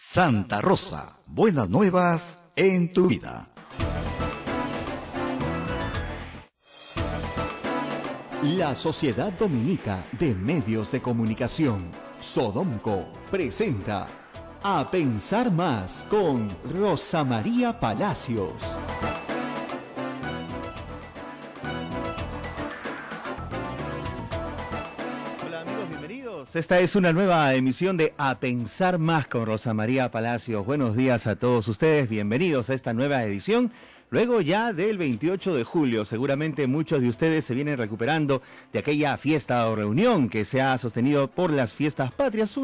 Santa Rosa, buenas nuevas en tu vida. La Sociedad Dominica de Medios de Comunicación, Sodomco, presenta A Pensar Más con Rosa María Palacios. Hola amigos, bienvenidos. Esta es una nueva emisión de A Pensar Más con Rosa María Palacios. Buenos días a todos ustedes, bienvenidos a esta nueva edición. Luego ya del 28 de julio, seguramente muchos de ustedes se vienen recuperando de aquella fiesta o reunión que se ha sostenido por las fiestas patrias,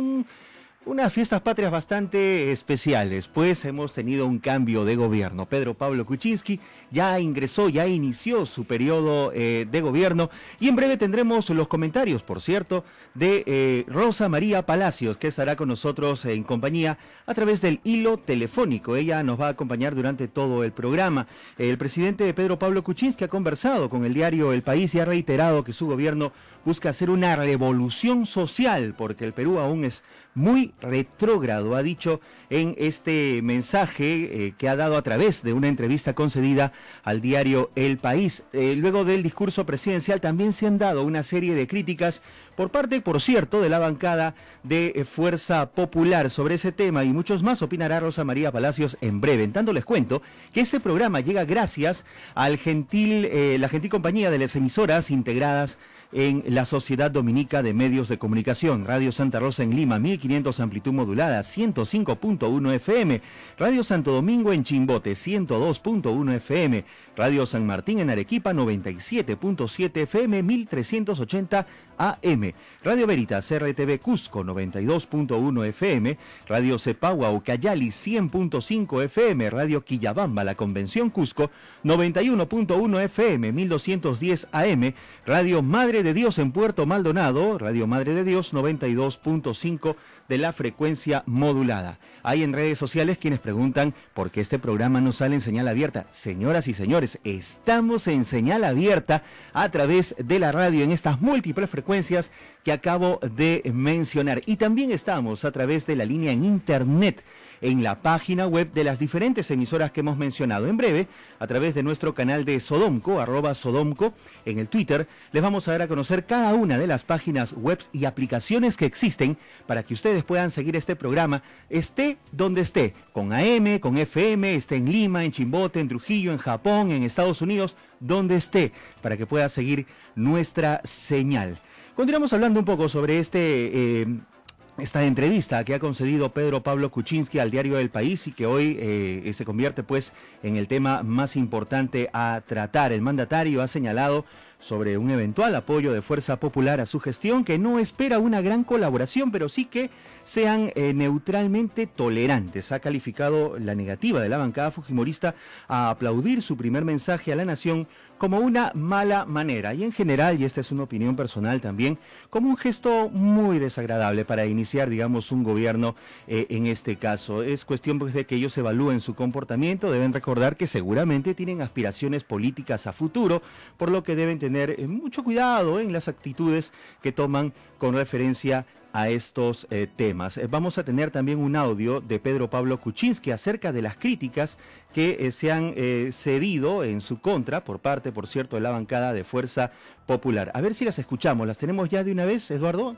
unas fiestas patrias bastante especiales, pues hemos tenido un cambio de gobierno. Pedro Pablo Kuczynski ya inició su periodo de gobierno y en breve tendremos los comentarios, por cierto, de Rosa María Palacios, que estará con nosotros en compañía a través del hilo telefónico. Ella nos va a acompañar durante todo el programa. El presidente Pedro Pablo Kuczynski ha conversado con el diario El País y ha reiterado que su gobierno busca hacer una revolución social, porque el Perú aún es muy retrógrado, ha dicho en este mensaje que ha dado a través de una entrevista concedida al diario El País. Luego del discurso presidencial también se han dado una serie de críticas por parte, por cierto, de la bancada de Fuerza Popular sobre ese tema y muchos más. Opinará Rosa María Palacios en breve. En tanto les cuento que este programa llega gracias al la gentil compañía de las emisoras integradas en la Sociedad Dominica de Medios de Comunicación. Radio Santa Rosa en Lima, 1500 amplitud modulada, 105.1 FM. Radio Santo Domingo en Chimbote, 102.1 FM. Radio San Martín en Arequipa, 97.7 FM, 1380 AM. Radio Veritas RTV Cusco, 92.1 FM. Radio Cepagua Ucayali, 100.5 FM. Radio Quillabamba, La Convención Cusco, 91.1 FM, 1210 AM. Radio Madre de Dios en Puerto Maldonado, Radio Madre de Dios, 92.5 de la frecuencia modulada. Hay en redes sociales quienes preguntan por qué este programa no sale en señal abierta. Señoras y señores, estamos en señal abierta a través de la radio en estas múltiples frecuencias que acabo de mencionar. Y también estamos a través de la línea en internet, en la página web de las diferentes emisoras que hemos mencionado. En breve, a través de nuestro canal de Sodomco, @Sodomco, en el Twitter, les vamos a dar a conocer cada una de las páginas web y aplicaciones que existen para que ustedes puedan seguir este programa, esté donde esté, con AM, con FM, esté en Lima, en Chimbote, en Trujillo, en Japón, en Estados Unidos, donde esté, para que pueda seguir nuestra señal. Continuamos hablando un poco sobre esta entrevista que ha concedido Pedro Pablo Kuczynski al diario El País y que hoy se convierte pues en el tema más importante a tratar. El mandatario ha señalado sobre un eventual apoyo de Fuerza Popular a su gestión, que no espera una gran colaboración, pero sí que sean neutralmente tolerantes. Ha calificado la negativa de la bancada fujimorista a aplaudir su primer mensaje a la nación como una mala manera y en general, y esta es una opinión personal también, como un gesto muy desagradable para iniciar, digamos, un gobierno en este caso. Es cuestión pues, de que ellos evalúen su comportamiento, deben recordar que seguramente tienen aspiraciones políticas a futuro, por lo que deben tener mucho cuidado en las actitudes que toman con referencia a estos temas. Vamos a tener también un audio de Pedro Pablo Kuczynski acerca de las críticas que se han cedido en su contra por parte, por cierto, de la bancada de Fuerza Popular. A ver si las escuchamos. ¿Las tenemos ya de una vez, Eduardo?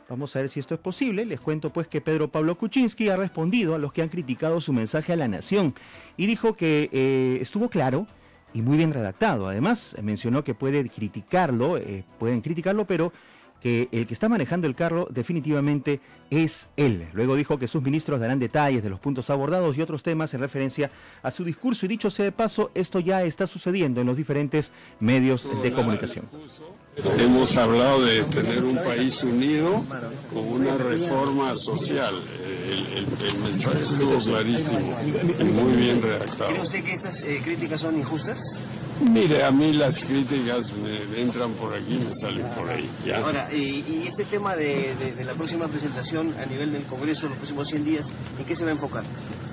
Vamos a ver si esto es posible. Les cuento pues que Pedro Pablo Kuczynski ha respondido a los que han criticado su mensaje a la nación y dijo que estuvo claro y muy bien redactado. Además, mencionó que pueden criticarlo, pero que el que está manejando el carro definitivamente es él. Luego dijo que sus ministros darán detalles de los puntos abordados y otros temas en referencia a su discurso. Y dicho sea de paso, esto ya está sucediendo en los diferentes medios de comunicación. Hemos hablado de tener un país unido con una reforma social. El mensaje estuvo clarísimo y muy bien redactado. ¿Cree usted que estas críticas son injustas? Mire, a mí las críticas me entran por aquí y me salen por ahí. ¿Ya? Ahora, y este tema de la próxima presentación a nivel del Congreso, los próximos 100 días, ¿en qué se va a enfocar?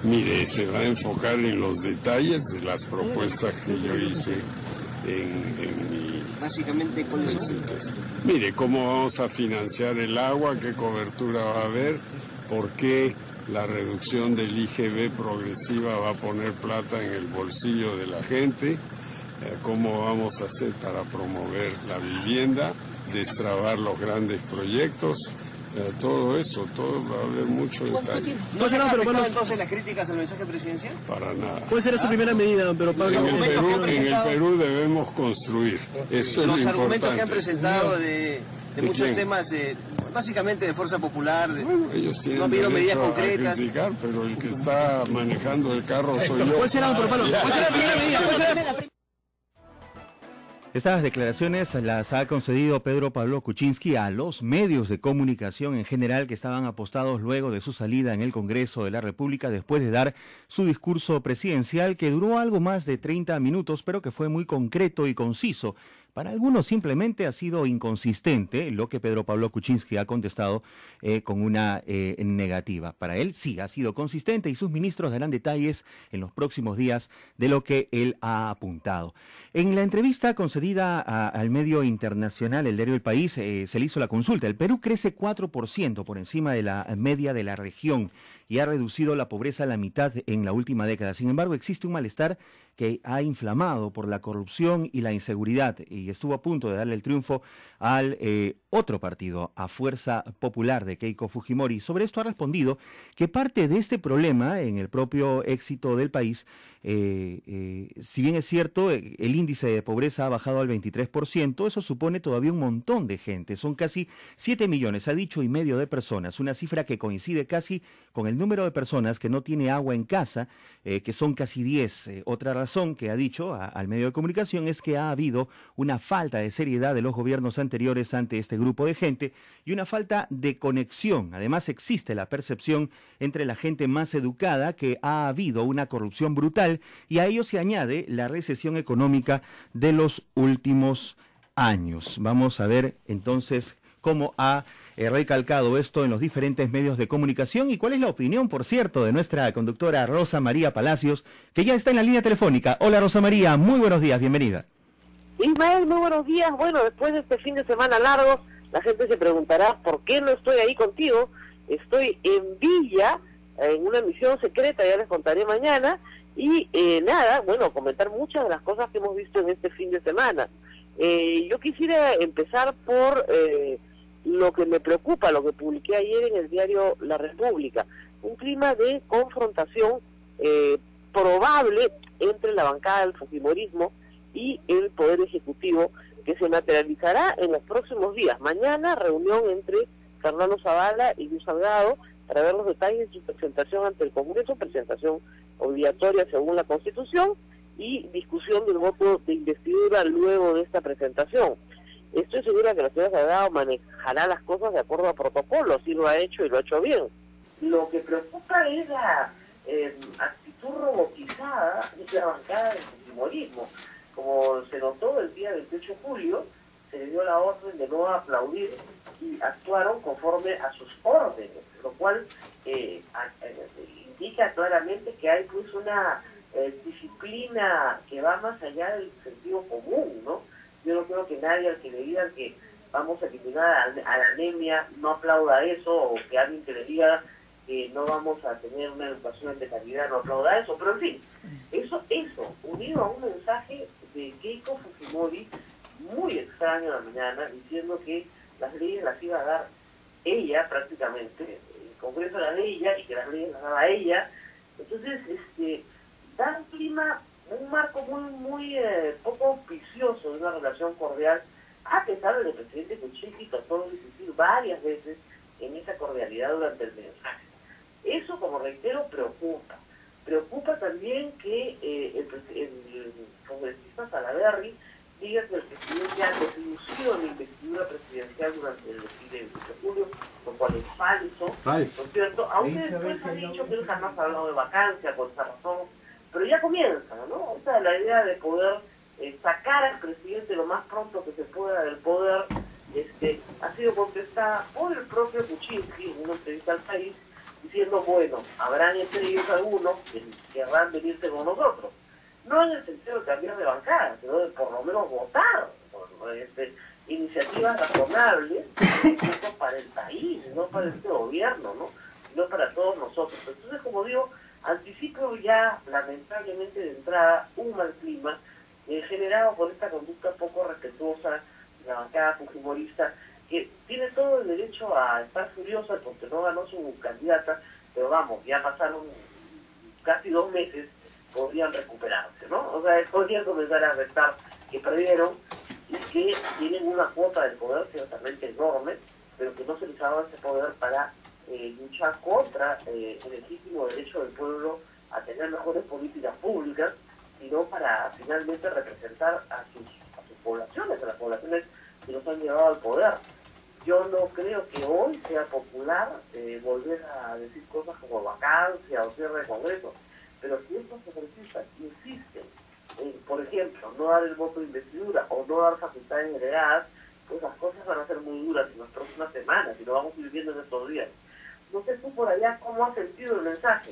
Mire, se va a enfocar en los detalles de las propuestas que yo hice en mi... Básicamente, ¿cuáles son? Mire, cómo vamos a financiar el agua, qué cobertura va a haber, por qué la reducción del IGB progresiva va a poner plata en el bolsillo de la gente, cómo vamos a hacer para promover la vivienda, destrabar los grandes proyectos. Todo eso, todo va a haber mucho detalle. ¿No se han afectado entonces las críticas al mensaje presidencial? Para nada. ¿Cuál será su primera medida, don Pedro Pablo? En el Perú debemos construir. Eso es lo los argumentos importante. que han presentado de muchos temas, básicamente de fuerza popular, bueno, ellos tienen no han habido medidas derecho concretas. a criticar, pero el que está manejando el carro soy yo. ¿Cuál será, don Pedro Pablo? ¿Cuál será la primera medida? ¿Cuál será? Estas declaraciones las ha concedido Pedro Pablo Kuczynski a los medios de comunicación en general que estaban apostados luego de su salida en el Congreso de la República después de dar su discurso presidencial que duró algo más de 30 minutos, pero que fue muy concreto y conciso. Para algunos simplemente ha sido inconsistente lo que Pedro Pablo Kuczynski ha contestado con una negativa. Para él sí ha sido consistente y sus ministros darán detalles en los próximos días de lo que él ha apuntado. En la entrevista concedida al medio internacional, el diario El País, se le hizo la consulta. El Perú crece 4% por encima de la media de la región y ha reducido la pobreza a la mitad en la última década. Sin embargo, existe un malestar que ha inflamado por la corrupción y la inseguridad y estuvo a punto de darle el triunfo al otro partido, a Fuerza Popular de Keiko Fujimori. Sobre esto ha respondido que parte de este problema en el propio éxito del país, si bien es cierto, el índice de pobreza ha bajado al 23%, eso supone todavía un montón de gente, son casi 7 millones, ha dicho, y medio de personas, una cifra que coincide casi con el número de personas que no tiene agua en casa, que son casi 10. Otra razón que ha dicho al medio de comunicación es que ha habido una falta de seriedad de los gobiernos anteriores ante este grupo de gente y una falta de conexión. Además existe la percepción entre la gente más educada que ha habido una corrupción brutal y a ello se añade la recesión económica de los últimos años. Vamos a ver entonces cómo ha recalcado esto en los diferentes medios de comunicación y cuál es la opinión, por cierto, de nuestra conductora Rosa María Palacios, que ya está en la línea telefónica. Hola Rosa María, muy buenos días, bienvenida. Ismael, muy buenos días. Bueno, después de este fin de semana largo, la gente se preguntará por qué no estoy ahí contigo. Estoy en Villa, en una misión secreta, ya les contaré mañana, y nada, bueno, comentar muchas de las cosas que hemos visto en este fin de semana. Yo quisiera empezar por lo que me preocupa, lo que publiqué ayer en el diario La República, un clima de confrontación probable entre la bancada del fujimorismo y el Poder Ejecutivo, que se materializará en los próximos días. Mañana, reunión entre Fernando Zavala y Luis Salgado para ver los detalles de su presentación ante el Congreso, presentación obligatoria según la Constitución, y discusión del voto de investidura luego de esta presentación. Estoy segura que la señora Salgado manejará las cosas de acuerdo a protocolo, así lo ha hecho y lo ha hecho bien. Lo que preocupa es la actitud robotizada de la bancada del fujimorismo. Como se notó el día 28 de julio, se le dio la orden de no aplaudir y actuaron conforme a sus órdenes, lo cual indica claramente que hay pues una disciplina que va más allá del sentido común, ¿no? Yo no creo que nadie al que le digan que vamos a eliminar a la anemia no aplauda eso, o que alguien que le diga que no vamos a tener una educación de calidad no aplauda eso, pero en fin, eso unido a un mensaje de Keiko Fujimori muy extraño en la mañana, diciendo que las leyes las iba a dar ella prácticamente, el Congreso era de ella y que las leyes las daba ella. Entonces da un clima, un marco muy poco auspicioso de una relación cordial, a pesar de que el presidente Kuczynski trató de insistir varias veces en esa cordialidad durante el mensaje. Eso, como reitero, preocupa. Preocupa también que el congresista Salaverry diga que el presidente ha deslucido la investidura presidencial durante el desfile de julio, lo cual es falso, ¿no es cierto? Aunque después ha dicho que él jamás ha hablado de vacancia, por esa razón, pero ya comienza, ¿no? Esa es la idea de poder sacar al presidente lo más pronto que se pueda del poder, ha sido contestada por el propio Kuczynski en una entrevista al País, diciendo, bueno, habrán entre ellos algunos que querrán venirse con nosotros. No en el sentido de cambiar de bancada, sino de por lo menos votar por iniciativas razonables para el país, no para este gobierno, ¿no? sino para todos nosotros. Entonces, como digo, anticipo ya, lamentablemente de entrada, un mal clima generado por esta conducta poco respetuosa de la bancada fujimorista, que tiene todo el derecho a estar furiosa porque no ganó su candidata, pero vamos, ya pasaron casi 2 meses, podrían recuperarse, ¿no? O sea, podrían comenzar a restar que perdieron y que tienen una cuota del poder ciertamente enorme, pero que no se les ha dado ese poder para luchar contra el legítimo derecho del pueblo a tener mejores políticas públicas, sino para finalmente representar a sus poblaciones, a las poblaciones que nos han llevado al poder. Yo no creo que hoy sea popular volver a decir cosas como vacancia o cierre de Congreso, pero si estos congresistas insisten en, por ejemplo, no dar el voto de investidura o no dar facultades delegadas, pues las cosas van a ser muy duras en las próximas semanas y lo vamos a ir viendo en estos días. No sé tú por allá cómo has sentido el mensaje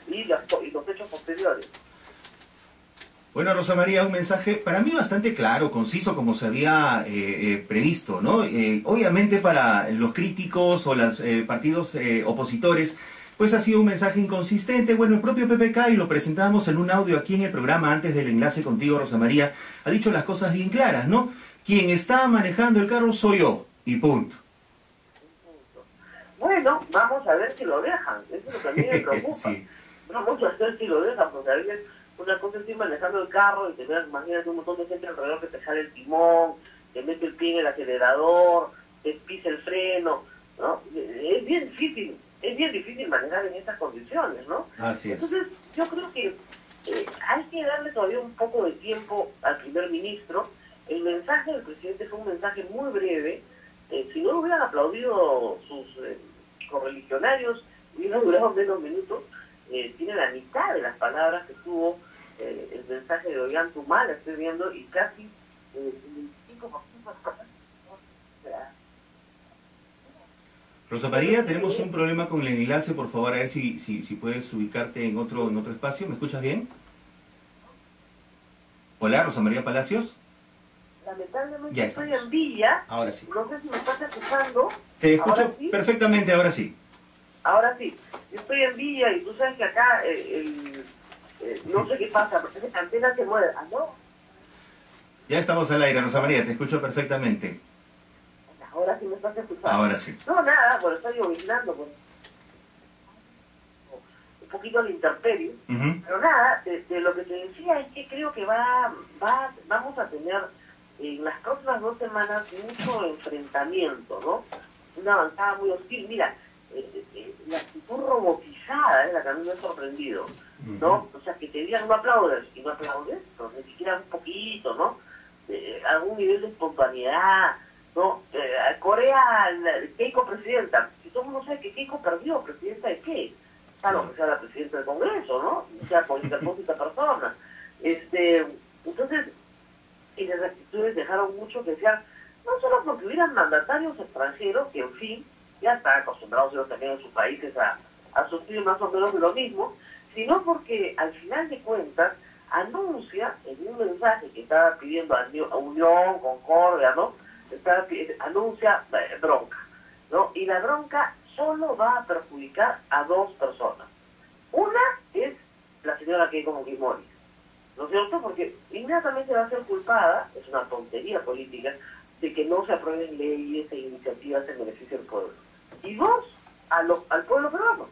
y los hechos posteriores. Bueno, Rosa María, un mensaje para mí bastante claro, conciso, como se había previsto, ¿no? Obviamente para los críticos o los partidos opositores, pues ha sido un mensaje inconsistente. Bueno, el propio PPK, y lo presentamos en un audio aquí en el programa antes del enlace contigo, Rosa María, ha dicho las cosas bien claras, ¿no? Quien está manejando el carro soy yo, y punto. Bueno, vamos a ver si lo dejan, eso es lo que a mí me preocupa. Sí. Vamos a ver si lo dejan, porque a veces una cosa es ir manejando el carro y tener, imagínate, un montón de gente alrededor que te jale el timón, te mete el pie en el acelerador, te pisa el freno, ¿no? Es bien difícil manejar en estas condiciones, ¿no? Así es. Entonces, yo creo que hay que darle todavía un poco de tiempo al primer ministro. El mensaje del presidente fue un mensaje muy breve. Si no lo hubieran aplaudido sus correligionarios, hubieran durado menos minutos. Tiene la mitad de las palabras que tuvo el mensaje de Ollanta, estoy viendo, y casi 5% de las palabras. Rosa María, tenemos un problema con el enlace, por favor, a ver si puedes ubicarte en otro espacio. ¿Me escuchas bien? Hola, Rosa María Palacios. Lamentablemente Ya estoy estamos. en Villa. Ahora sí. No sé si me estás escuchando. Te escucho ¿Ahora sí? perfectamente, ahora sí. Ahora sí. Yo estoy en Villa y tú sabes que acá no sé qué pasa, porque esa antena se mueve. ¿Ah, no? Ya estamos al aire, Rosa María, te escucho perfectamente. Ahora sí me estás escuchando. Ahora sí. No, nada, bueno, estoy lloviznando pues. Un poquito la intemperie. Pero nada, de lo que te decía es que creo que vamos a tener en las próximas 2 semanas mucho enfrentamiento, ¿no? Una avanzada muy hostil. Mira, la actitud robotizada es la que a mí me ha sorprendido, ¿no? O sea, que te digan no aplaudes y no aplaudes, pero ni siquiera un poquito, ¿no? Algún nivel de espontaneidad, ¿no? Corea, Keiko presidenta. Si todo el mundo sabe que Keiko perdió, ¿presidenta de qué? Claro, que sea la presidenta del Congreso, ¿no? O sea, por esta persona. Entonces, esas actitudes dejaron mucho que desear, no solo porque hubieran mandatarios extranjeros, que en fin, ya están acostumbrados ellos también en sus países a sufrir más o menos de lo mismo, sino porque al final de cuentas anuncia en un mensaje que estaba pidiendo a Unión, Concordia, ¿no? Anuncia bronca, ¿no? Y la bronca solo va a perjudicar a 2 personas. Una es la señora Keiko Fujimori, ¿no es cierto? Porque inmediatamente va a ser culpada, es una tontería política, de que no se aprueben leyes e iniciativas en beneficio del pueblo. Y 2, al pueblo peruano.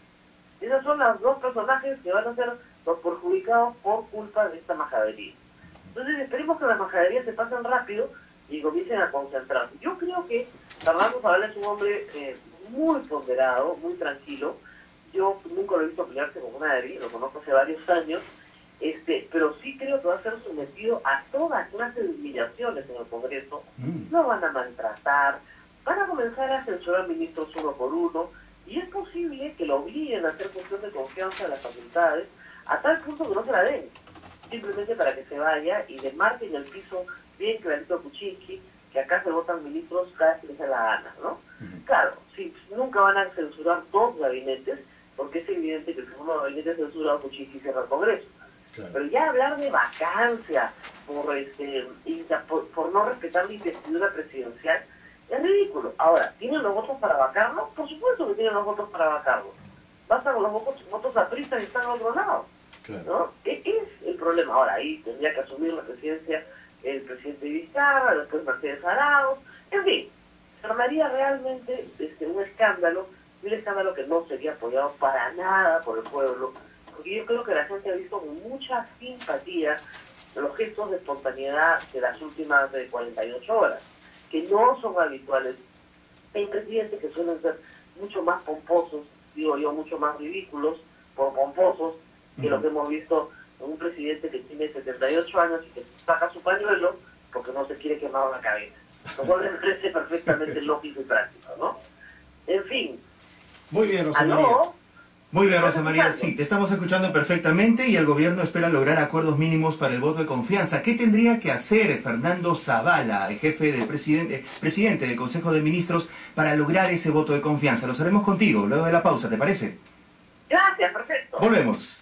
Esos son los 2 personajes que van a ser los perjudicados por culpa de esta majadería. Entonces esperemos que las majaderías se pasen rápido y comiencen a concentrarse. Yo creo que Fernando Zavala es un hombre muy ponderado, muy tranquilo. Yo nunca lo he visto pelearse con nadie, lo conozco hace varios años, pero sí creo que va a ser sometido a toda clase de humillaciones en el Congreso. Lo van a maltratar, van a comenzar a censurar ministros uno por uno, y es posible que lo obliguen a hacer función de confianza de las facultades, a tal punto que no se la den, simplemente para que se vaya y le marquen el piso bien clarito a Kuczynski, que acá se votan ministros cada vez que les da la gana, ¿no? Claro, sí, nunca van a censurar 2 gabinetes, porque es evidente que el segundo gabinete censurado Kuczynski cierra el Congreso. Claro. Pero ya hablar de vacancia por no respetar la investidura presidencial es ridículo. Ahora, ¿tienen los votos para vacarlo? Por supuesto que tienen los votos para vacarlo. basta con los votos apristas y están al otro lado. Claro. ¿No? Es el problema. Ahora, ahí tendría que asumir la presidencia el presidente Vizcarra, después Mercedes Arauz, en fin, se armaría realmente un escándalo, y un escándalo que no sería apoyado para nada por el pueblo, porque yo creo que la gente ha visto con mucha simpatía los gestos de espontaneidad de las últimas 48 horas, que no son habituales en presidentes, que suelen ser mucho más pomposos, digo yo, mucho más ridículos por pomposos, que lo que hemos visto en un presidente que tiene 78 años y que saca su pañuelo porque no se quiere quemar la cabeza. Lo cual me parece perfectamente lógico y práctico, ¿no? En fin. Muy bien, Rosa María. ¿Aló? Muy bien, Rosa ¿Estás María. escuchando? Sí, te estamos escuchando perfectamente y el gobierno espera lograr acuerdos mínimos para el voto de confianza. ¿Qué tendría que hacer Fernando Zavala, el jefe del presidente del Consejo de Ministros, para lograr ese voto de confianza? Lo haremos contigo luego de la pausa, ¿te parece? Gracias, perfecto. Volvemos.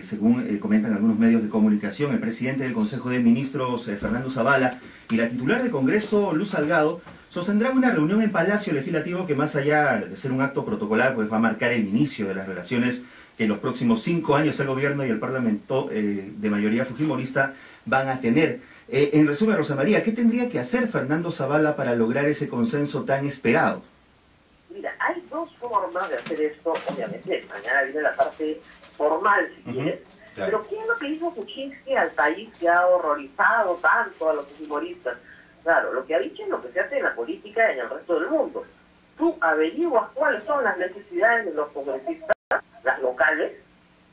Según comentan algunos medios de comunicación, el presidente del Consejo de Ministros, Fernando Zavala, y la titular del Congreso, Luz Salgado, sostendrán una reunión en Palacio Legislativo que, más allá de ser un acto protocolar, pues va a marcar el inicio de las relaciones que en los próximos 5 años el gobierno y el Parlamento de mayoría fujimorista van a tener. En resumen, Rosa María, ¿qué tendría que hacer Fernando Zavala para lograr ese consenso tan esperado? Mira, hay dos formas de hacer esto, obviamente. Mañana viene la parte formal, si quieres. Claro. Pero ¿qué es lo que hizo Kuczynski al país que ha horrorizado tanto a los fujimoristas? Claro, lo que ha dicho es lo que se hace en la política en el resto del mundo. Tú averiguas cuáles son las necesidades de los congresistas, las locales,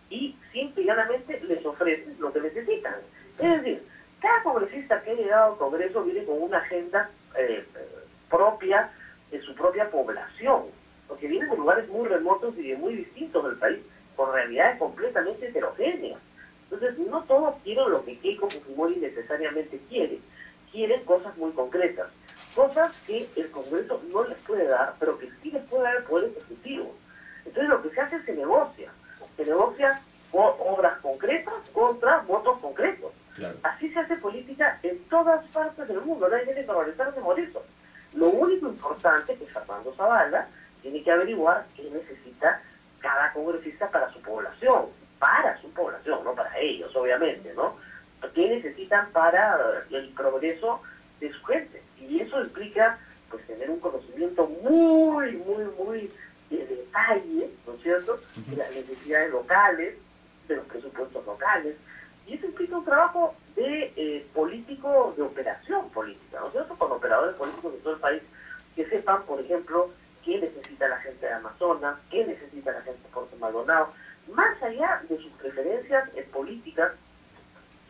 y simple y llanamente les ofreces lo que necesitan. Es decir, cada congresista que ha llegado al Congreso viene con una agenda propia de su propia población, porque vienen de lugares muy remotos y de muy distintos del país, con realidades completamente heterogéneas. Entonces, no todos quieren lo que Keiko Fujimori necesariamente quiere. Quieren cosas muy concretas, cosas que el Congreso no les puede dar, pero que sí les puede dar el Poder Ejecutivo. Entonces, lo que se hace es se negocia obras concretas contra votos concretos. Claro. Así se hace política en todas partes del mundo, nadie tiene que valorizarse por eso. Lo único importante es que Fernando Zavala tiene que averiguar qué necesita cada congresista para su población, no para ellos, obviamente, ¿no? ¿Qué necesitan para el progreso de su gente? Y eso implica, pues, tener un conocimiento muy de detalle, ¿no es cierto?, de las necesidades locales, de los presupuestos locales, y eso implica un trabajo de político, de operación política, ¿no es cierto?, con operadores políticos de todo el país que sepan, por ejemplo, qué necesita la gente de Amazonas, qué necesita la gente de Puerto Maldonado, más allá de sus preferencias políticas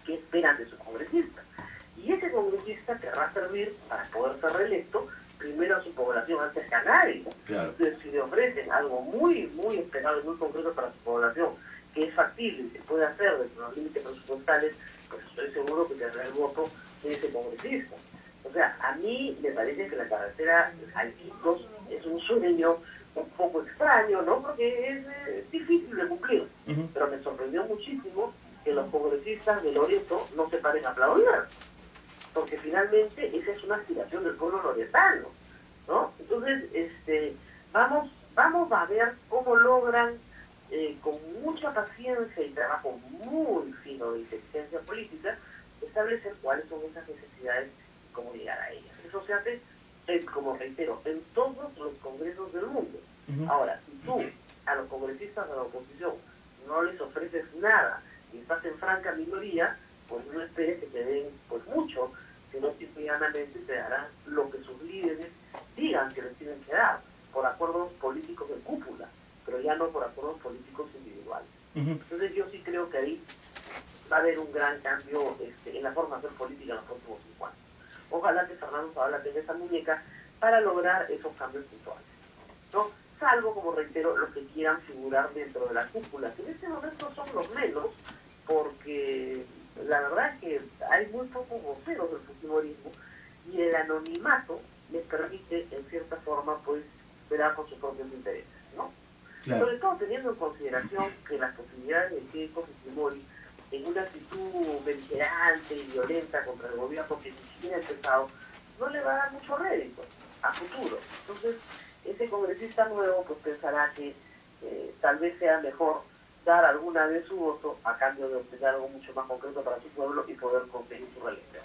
que esperan de su congresista. Y ese congresista querrá servir para poder ser reelecto primero a su población antes que a nadie. Claro. Entonces, si le ofrecen algo muy esperado y muy concreto para su población, que es factible y se puede hacer dentro de los límites presupuestales, pues estoy seguro que tendrá el voto de ese congresista. O sea, a mí me parece que la carretera a Iquitos es un sueño un poco extraño, ¿no? Porque es difícil de cumplir. Pero me sorprendió muchísimo que los congresistas de Loreto no se paren a aplaudir, porque finalmente esa es una aspiración del pueblo loretano, ¿no? Entonces, vamos a ver cómo logran, con mucha paciencia y trabajo muy fino de inteligencia política, establecer cuáles son esas necesidades y cómo llegar a ellas. Eso se hace, como reitero, en todos los congresos del mundo. Ahora, si tú a los congresistas de la oposición no les ofreces nada y estás en franca minoría, pues no esperes que te den pues mucho, sino simplemente te darán lo que sus líderes digan que les tienen que dar, por acuerdos políticos de cúpula, pero ya no por acuerdos políticos individuales. Entonces yo sí creo que ahí va a haber un gran cambio en la forma de hacer política en los próximos 5 años. Ojalá que Fernando Zavala tenga esa muñeca para lograr esos cambios puntuales, ¿no? Salvo, como reitero, los que quieran figurar dentro de la cúpula, que en este momento son los menos, porque la verdad es que hay muy pocos voceros del fujimorismo y el anonimato les permite, en cierta forma, pues, velar por sus propios intereses, ¿no? Claro. Sobre todo teniendo en consideración que las posibilidades de Keiko Fujimori, en una actitud beligerante y violenta contra el gobierno que ni siquiera ha empezado, no le va a dar mucho rédito a futuro. Entonces, ese congresista nuevo pues pensará que tal vez sea mejor dar alguna vez su voto a cambio de obtener algo mucho más concreto para su pueblo y poder conseguir su reelección.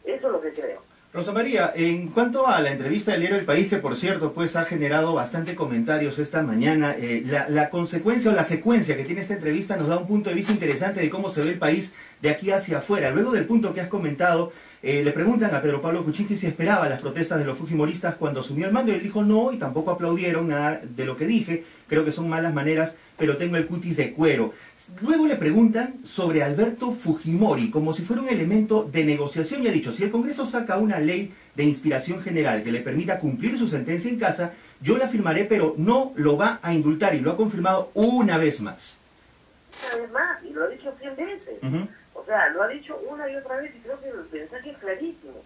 Eso es lo que creo. Rosa María, en cuanto a la entrevista del diario El País, que por cierto pues ha generado bastante comentarios esta mañana, la consecuencia o la secuencia que tiene esta entrevista nos da un punto de vista interesante de cómo se ve el país de aquí hacia afuera. Luego del punto que has comentado, le preguntan a Pedro Pablo Kuczynski si esperaba las protestas de los fujimoristas cuando asumió el mando, y él dijo no, y tampoco aplaudieron nada de lo que dije, creo que son malas maneras, pero tengo el cutis de cuero. Luego le preguntan sobre Alberto Fujimori, como si fuera un elemento de negociación, y ha dicho, si el Congreso saca una ley de inspiración general que le permita cumplir su sentencia en casa, yo la firmaré, pero no lo va a indultar, y lo ha confirmado una vez más. Una vez más, y lo ha dicho 100 veces. O sea, lo ha dicho una y otra vez, y creo que el mensaje es clarísimo.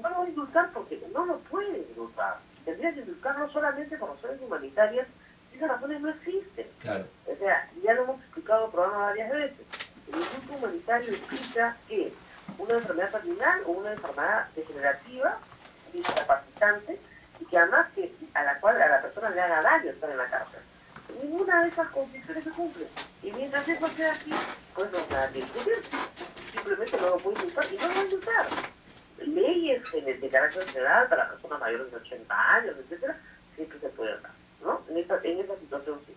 No lo va a indultar porque no lo puede indultar. Tendría que indultarlo solamente por razones humanitarias, y esas razones no existen. Claro. O sea, ya lo hemos explicado en el programa varias veces. El indulto humanitario implica que una enfermedad terminal o una enfermedad degenerativa, discapacitante, y que además a la cual a la persona le haga daño estar en la cárcel. Ninguna de esas condiciones se cumple. Y mientras eso sea así, pues no nada que discutir. Simplemente no lo puede indultar y no lo va a indultar. Leyes de carácter general para personas mayores de 80 años, etcétera, siempre se pueden dar, ¿no? En esa situación sí.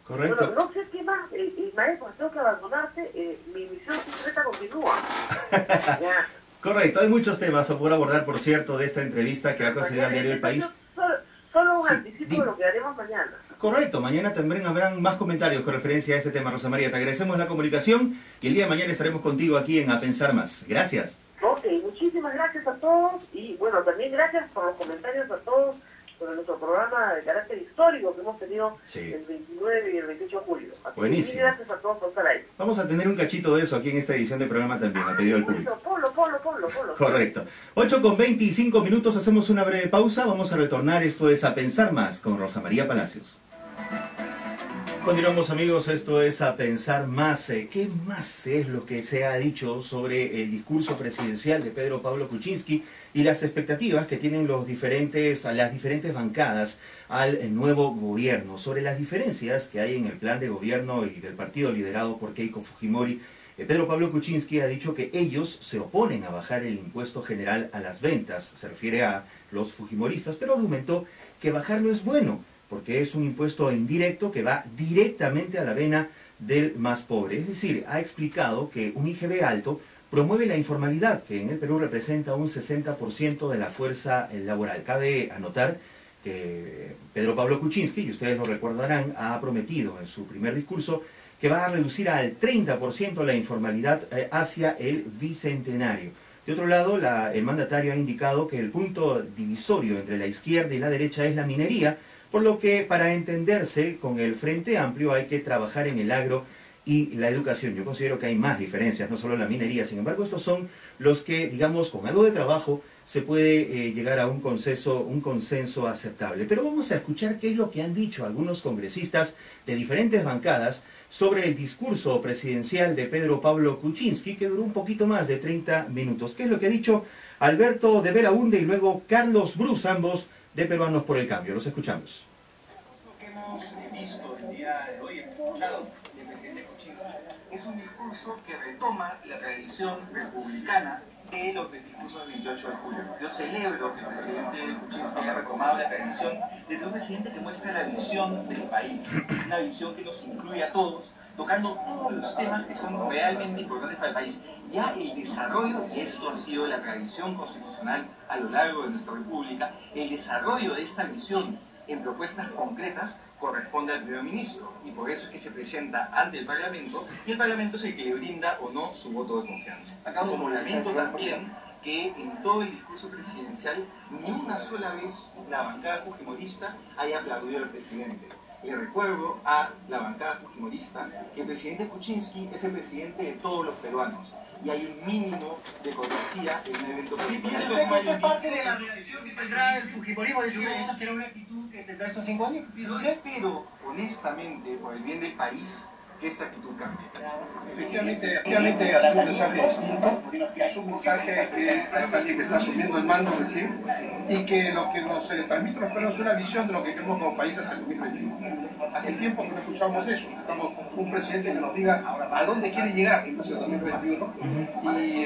Correcto. Bueno, no sé qué más, Ismael, pues tengo que abandonarte, mi misión secreta continúa. Ya. Correcto, hay muchos temas por abordar, por cierto, de esta entrevista que ha concedido al diario El País. Solo un anticipo de lo que haremos mañana. Correcto, mañana también habrán más comentarios con referencia a este tema, Rosa María. Te agradecemos la comunicación y el día de mañana estaremos contigo aquí en A Pensar Más. Gracias. Ok, muchísimas gracias a todos y bueno, también gracias por los comentarios a todos sobre nuestro programa de carácter histórico que hemos tenido el 29 y el 28 de julio. Así buenísimo. Que gracias a todos por estar ahí. Vamos a tener un cachito de eso aquí en esta edición del programa también, a pedido del público. Ponlo. Correcto. 8:25, hacemos una breve pausa, vamos a retornar, esto es A Pensar Más con Rosa María Palacios. Continuamos amigos, esto es A Pensar Más. ¿Qué más es lo que se ha dicho sobre el discurso presidencial de Pedro Pablo Kuczynski y las expectativas que tienen las diferentes bancadas al nuevo gobierno? Sobre las diferencias que hay en el plan de gobierno y del partido liderado por Keiko Fujimori, Pedro Pablo Kuczynski ha dicho que ellos se oponen a bajar el impuesto general a las ventas, se refiere a los fujimoristas, pero argumentó que bajarlo es bueno, porque es un impuesto indirecto que va directamente a la vena del más pobre. Es decir, ha explicado que un IGB alto promueve la informalidad, que en el Perú representa un 60% de la fuerza laboral. Cabe anotar que Pedro Pablo Kuczynski, y ustedes lo recordarán, ha prometido en su primer discurso que va a reducir al 30% la informalidad hacia el bicentenario. De otro lado, el mandatario ha indicado que el punto divisorio entre la izquierda y la derecha es la minería, por lo que para entenderse con el Frente Amplio hay que trabajar en el agro y la educación. Yo considero que hay más diferencias, no solo la minería. Sin embargo, estos son los que, digamos, con algo de trabajo se puede llegar a un consenso aceptable. Pero vamos a escuchar qué es lo que han dicho algunos congresistas de diferentes bancadas sobre el discurso presidencial de Pedro Pablo Kuczynski, que duró un poquito más de 30 minutos. ¿Qué es lo que ha dicho Alberto de Belaunde y luego Carlos Brus, ambos de Peruanos por el Cambio? Los escuchamos. Lo que hemos visto el día de hoy, hemos escuchado del presidente Kuczynski, es un discurso que retoma la tradición republicana de los discursos del 28 de julio. Yo celebro que el presidente Kuczynski haya retomado la tradición de un presidente que muestra la visión del país, una visión que nos incluye a todos, tocando todos los temas que son realmente importantes para el país. Ya el desarrollo, y esto ha sido la tradición constitucional a lo largo de nuestra república, el desarrollo de esta visión en propuestas concretas corresponde al primer ministro, y por eso es que se presenta ante el Parlamento, y el Parlamento es el que le brinda o no su voto de confianza. Como lamento también que en todo el discurso presidencial ni una sola vez la bancada fujimorista haya aplaudido al presidente. Le recuerdo a la bancada fujimorista que el presidente Kuczynski es el presidente de todos los peruanos, y hay un mínimo de cortesía en un evento político. ¿Es parte de la reacción que tendrá el fujimorismo? Es decir, ¿esa será una actitud que tendrá estos 5 años? Yo espero, honestamente, por el bien del país, que esta actitud cambie. Efectivamente ha sido un mensaje distinto, es un mensaje que es alguien que está asumiendo el mando recién y que lo que nos transmite los peruanos es una visión de lo que queremos como país hacia el 2021. Hace tiempo que no escuchamos eso, necesitamos un presidente que nos diga a dónde quiere llegar hacia el 2021 y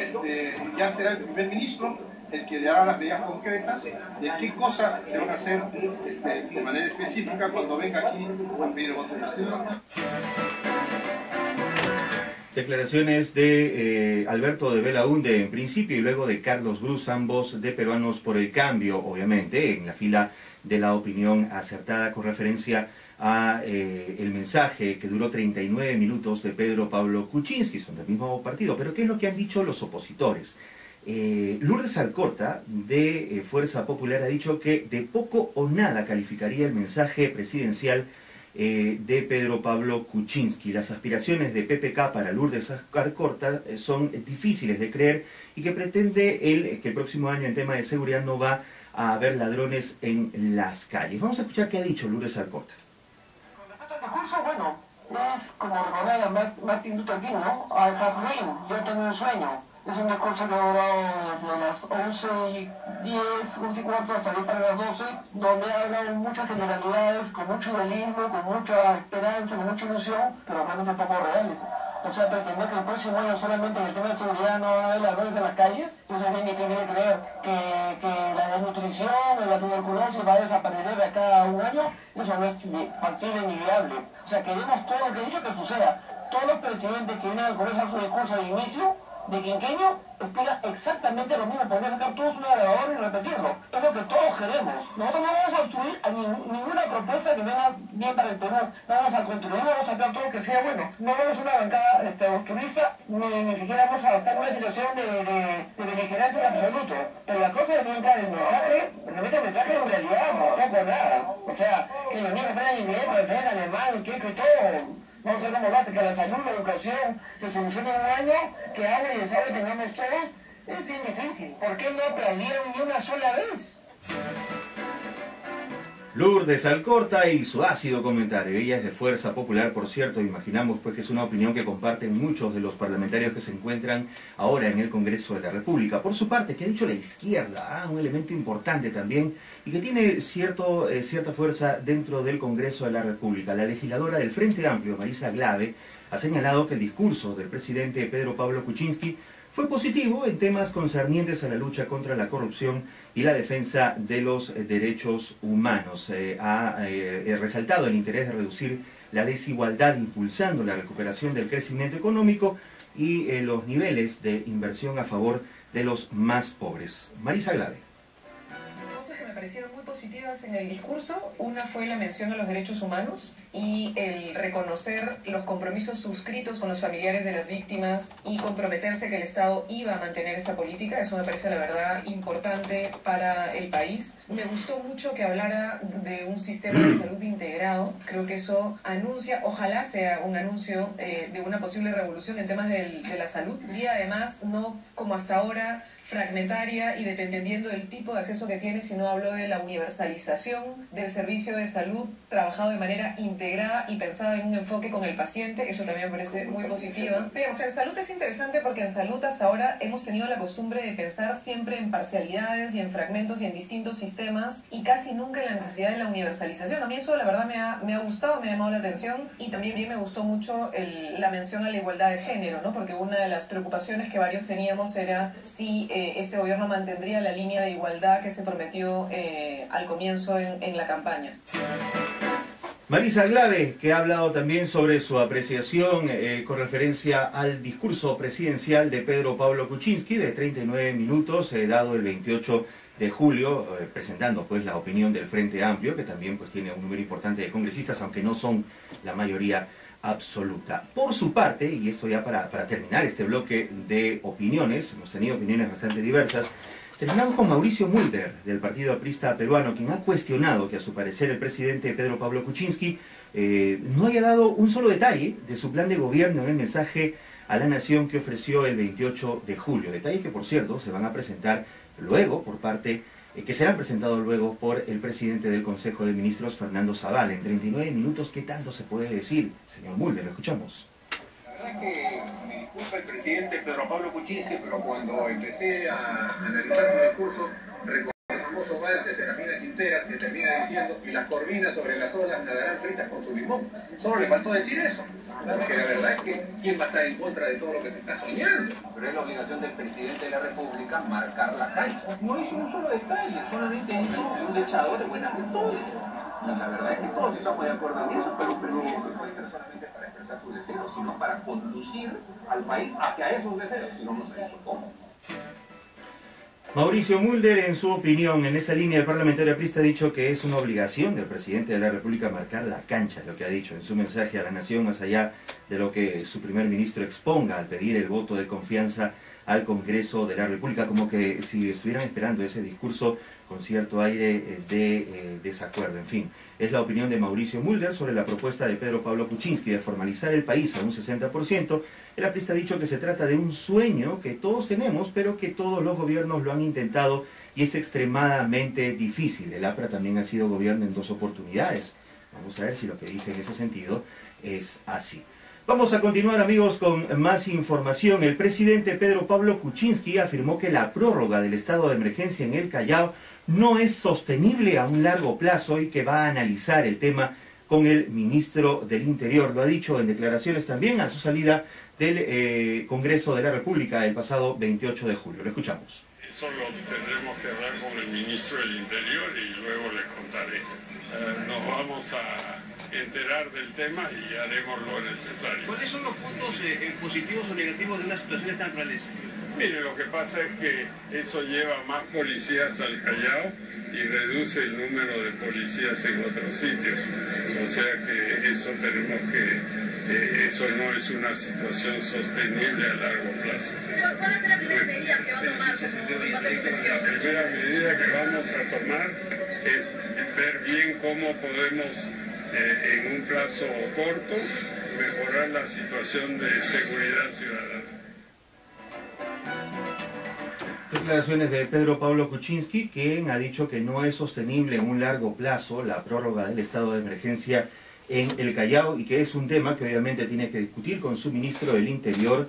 ya será el primer ministro el que le hará las medidas concretas de qué cosas se van a hacer de manera específica cuando venga aquí Juan Pedro Botella. Declaraciones de Alberto de Belaúnde en principio y luego de Carlos Brus, ambos de Peruanos por el Cambio, obviamente, en la fila de la opinión acertada con referencia a el mensaje que duró 39 minutos de Pedro Pablo Kuczynski, son del mismo partido. Pero ¿qué es lo que han dicho los opositores? Lourdes Alcorta, de Fuerza Popular, ha dicho que de poco o nada calificaría el mensaje presidencial de Pedro Pablo Kuczynski. Las aspiraciones de PPK para Lourdes Alcorta son difíciles de creer y que pretende que el próximo año en tema de seguridad no va a haber ladrones en las calles. Vamos a escuchar qué ha dicho Lourdes Alcorta. Con respecto al discurso, bueno, es como recordar a Martin Luther King, ¿no? I have dream, yo tengo un sueño. Es un discurso que ha durado desde las 11:10, 11:15 hasta ahorita las 12, donde ha hablado muchas generalidades, con mucho idealismo, con mucha esperanza, con mucha ilusión, pero realmente poco reales. O sea, pretender que el próximo año solamente en el tema de seguridad no va a haber ladrones en las calles, eso es bien difícil de creer. Que la desnutrición y la tuberculosis va a desaparecer de acá a un año, eso no es factible ni viable. O sea, queremos todo lo que he dicho que suceda. Todos los presidentes que vienen al Congreso a su discurso de inicio, de quinquenio, explica exactamente lo mismo. Podemos sacar todos una grabadora y repetirlo. Es lo que todos queremos. Nosotros no vamos a obstruir a ninguna propuesta que venga bien para el Perú. No vamos a construir, vamos a sacar todo lo que sea bueno. No vamos a una bancada obstruista, ni siquiera vamos a estar en una situación de beligerancia en absoluto. Pero la cosa es bien clara, el mensaje en realidad no con nada. O sea, que los niños aprendan inglés, aprendan alemán, quecho y todo. Vamos a ver cómo va a ser que la salud, la educación se solucione en un año, que agua y desagüe tengamos todos. Es bien difícil. ¿Por qué no aplaudieron ni una sola vez? Lourdes Alcorta y su ácido comentario. Ella es de Fuerza Popular, por cierto. Imaginamos pues que es una opinión que comparten muchos de los parlamentarios que se encuentran ahora en el Congreso de la República. Por su parte, que ha dicho la izquierda, un elemento importante también, y que tiene cierta fuerza dentro del Congreso de la República. La legisladora del Frente Amplio, Marisa Glave, ha señalado que el discurso del presidente Pedro Pablo Kuczynski fue positivo en temas concernientes a la lucha contra la corrupción y la defensa de los derechos humanos. Ha resaltado el interés de reducir la desigualdad impulsando la recuperación del crecimiento económico y los niveles de inversión a favor de los más pobres. Marisa Glave. Cosas que me parecieron muy positivas en el discurso. Una fue la mención a los derechos humanos y el reconocer los compromisos suscritos con los familiares de las víctimas y comprometerse que el Estado iba a mantener esa política. Eso me parece la verdad importante para el país. Me gustó mucho que hablara de un sistema de salud integrado. Creo que eso anuncia, ojalá sea un anuncio de una posible revolución en temas de la salud. Y además, no como hasta ahora, fragmentaria y dependiendo del tipo de acceso que tiene, sino habló de la universalización del servicio de salud trabajado de manera integrada y pensada en un enfoque con el paciente. Eso también me parece muy positivo. Pero o sea, en salud es interesante porque en salud hasta ahora hemos tenido la costumbre de pensar siempre en parcialidades y en fragmentos y en distintos sistemas y casi nunca en la necesidad de la universalización. A mí eso la verdad me ha gustado, me ha llamado la atención y también me gustó mucho la mención a la igualdad de género, ¿no? Porque una de las preocupaciones que varios teníamos era si este gobierno mantendría la línea de igualdad que se prometió al comienzo en la campaña. Marisa Glave, que ha hablado también sobre su apreciación con referencia al discurso presidencial de Pedro Pablo Kuczynski de 39 minutos, dado el 28 de julio, presentando pues la opinión del Frente Amplio, que también pues tiene un número importante de congresistas, aunque no son la mayoría absoluta. Por su parte, y esto ya para terminar este bloque de opiniones, hemos tenido opiniones bastante diversas, terminamos con Mauricio Mulder, del Partido Aprista Peruano, quien ha cuestionado que a su parecer el presidente Pedro Pablo Kuczynski no haya dado un solo detalle de su plan de gobierno en el mensaje a la nación que ofreció el 28 de julio. Detalles que, por cierto, se van a presentar luego por parte que serán presentados luego por el presidente del Consejo de Ministros, Fernando Zavala. En 39 minutos, ¿qué tanto se puede decir? Señor Mulder, lo escuchamos. La verdad que me disculpa el presidente Pedro Pablo Kuczynski, pero cuando empecé a analizar su discurso, recordé el famoso vals de Serafina Quinteras que termina diciendo: y las corvinas sobre las olas nadarán fritas con su limón. Solo le faltó decir eso. Porque la verdad es que ¿quién va a estar en contra de todo lo que se está soñando? Pero es la obligación del presidente de la República marcar la cancha. No hizo un solo detalle, solamente hizo un echador de buenas virtudes. Y la verdad es que todos estamos de acuerdo en eso, pero el presidente no entra solamente para expresar sus deseos, sino para conducir al país hacia esos deseos. Y no nos ha dicho cómo. Mauricio Mulder, en su opinión, en esa línea, el parlamentario aprista ha dicho que es una obligación del presidente de la República marcar la cancha, lo que ha dicho en su mensaje a la nación, más allá de lo que su primer ministro exponga al pedir el voto de confianza al Congreso de la República, como que si estuvieran esperando ese discurso con cierto aire de desacuerdo. En fin, es la opinión de Mauricio Mulder sobre la propuesta de Pedro Pablo Kuczynski de formalizar el país a un 60%. El aprista ha dicho que se trata de un sueño que todos tenemos, pero que todos los gobiernos lo han intentado y es extremadamente difícil. El APRA también ha sido gobierno en 2 oportunidades. Vamos a ver si lo que dice en ese sentido es así. Vamos a continuar, amigos, con más información. El presidente Pedro Pablo Kuczynski afirmó que la prórroga del estado de emergencia en el Callao no es sostenible a un largo plazo y que va a analizar el tema con el ministro del Interior. Lo ha dicho en declaraciones también a su salida del Congreso de la República el pasado 28 de julio. Lo escuchamos. Eso lo tendremos que hablar con el ministro del Interior y luego les contaré. Nos vamos a enterar del tema y haremos lo necesario. ¿Cuáles son los puntos positivos o negativos de una situación de esta naturaleza? Mire, lo que pasa es que eso lleva más policías al Callao y reduce el número de policías en otros sitios. O sea que eso tenemos que... eso no es una situación sostenible a largo plazo. ¿Cuál es la primera medida que va a tomar? La primera medida que vamos a tomar es ver bien cómo podemos, en un plazo corto, mejorar la situación de seguridad ciudadana. Declaraciones de Pedro Pablo Kuczynski, quien ha dicho que no es sostenible en un largo plazo la prórroga del estado de emergencia en el Callao y que es un tema que obviamente tiene que discutir con su ministro del Interior,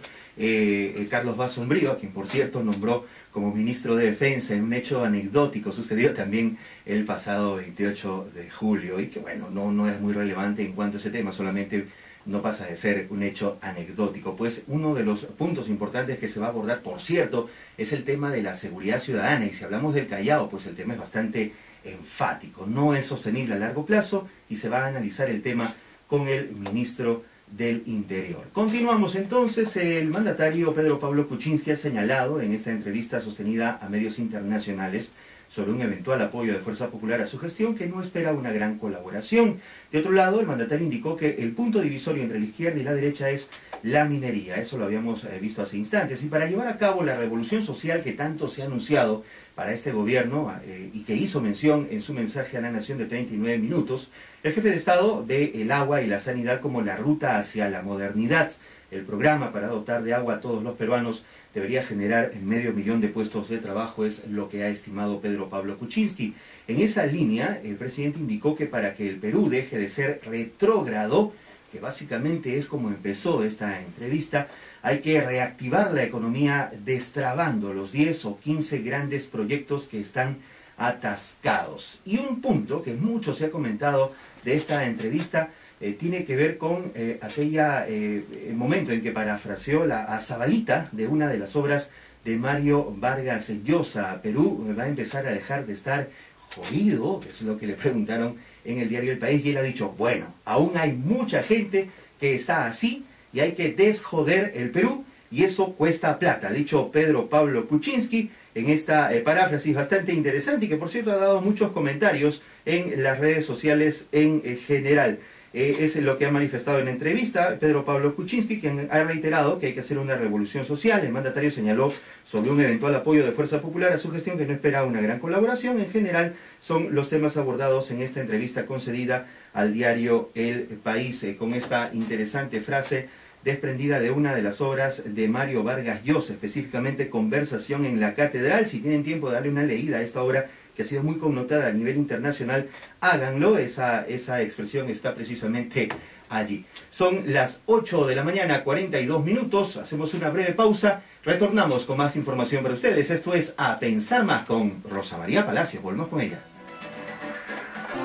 Carlos Vaz Sombrío, a quien por cierto nombró como ministro de Defensa en un hecho anecdótico, sucedió también el pasado 28 de julio y que bueno, no es muy relevante en cuanto a ese tema, solamente no pasa de ser un hecho anecdótico. Pues uno de los puntos importantes que se va a abordar, por cierto, es el tema de la seguridad ciudadana y si hablamos del Callao, pues el tema es bastante enfático, no es sostenible a largo plazo y se va a analizar el tema con el ministro del Interior. Continuamos entonces. El mandatario Pedro Pablo Kuczynski ha señalado en esta entrevista sostenida a medios internacionales sobre un eventual apoyo de Fuerza Popular a su gestión que no espera una gran colaboración. De otro lado, el mandatario indicó que el punto divisorio entre la izquierda y la derecha es la minería. Eso lo habíamos visto hace instantes. Y para llevar a cabo la revolución social que tanto se ha anunciado para este gobierno y que hizo mención en su mensaje a la nación de 39 minutos, el jefe de Estado ve el agua y la sanidad como la ruta hacia la modernidad. El programa para dotar de agua a todos los peruanos debería generar 500.000 de puestos de trabajo, es lo que ha estimado Pedro Pablo Kuczynski. En esa línea, el presidente indicó que para que el Perú deje de ser retrógrado, que básicamente es como empezó esta entrevista, hay que reactivar la economía destrabando los 10 o 15 grandes proyectos que están atascados. Y un punto que mucho se ha comentado de esta entrevista tiene que ver con el momento en que parafraseó a Zabalita de una de las obras de Mario Vargas Llosa. Perú va a empezar a dejar de estar jodido, es lo que le preguntaron en el diario El País, y él ha dicho, bueno, aún hay mucha gente que está así y hay que desjoder el Perú y eso cuesta plata, ha dicho Pedro Pablo Kuczynski en esta paráfrasis bastante interesante y que por cierto ha dado muchos comentarios en las redes sociales en general. Es lo que ha manifestado en la entrevista Pedro Pablo Kuczynski, quien ha reiterado que hay que hacer una revolución social. El mandatario señaló sobre un eventual apoyo de Fuerza Popular a su gestión que no esperaba una gran colaboración. En general son los temas abordados en esta entrevista concedida al diario El País, con esta interesante frase desprendida de una de las obras de Mario Vargas Llosa, específicamente Conversación en la Catedral. Si tienen tiempo de darle una leída a esta obra que ha sido muy connotada a nivel internacional, háganlo. Esa expresión está precisamente allí. Son las 8 de la mañana, 42 minutos. Hacemos una breve pausa. Retornamos con más información para ustedes. Esto es A Pensar Más con Rosa María Palacios. Volvemos con ella.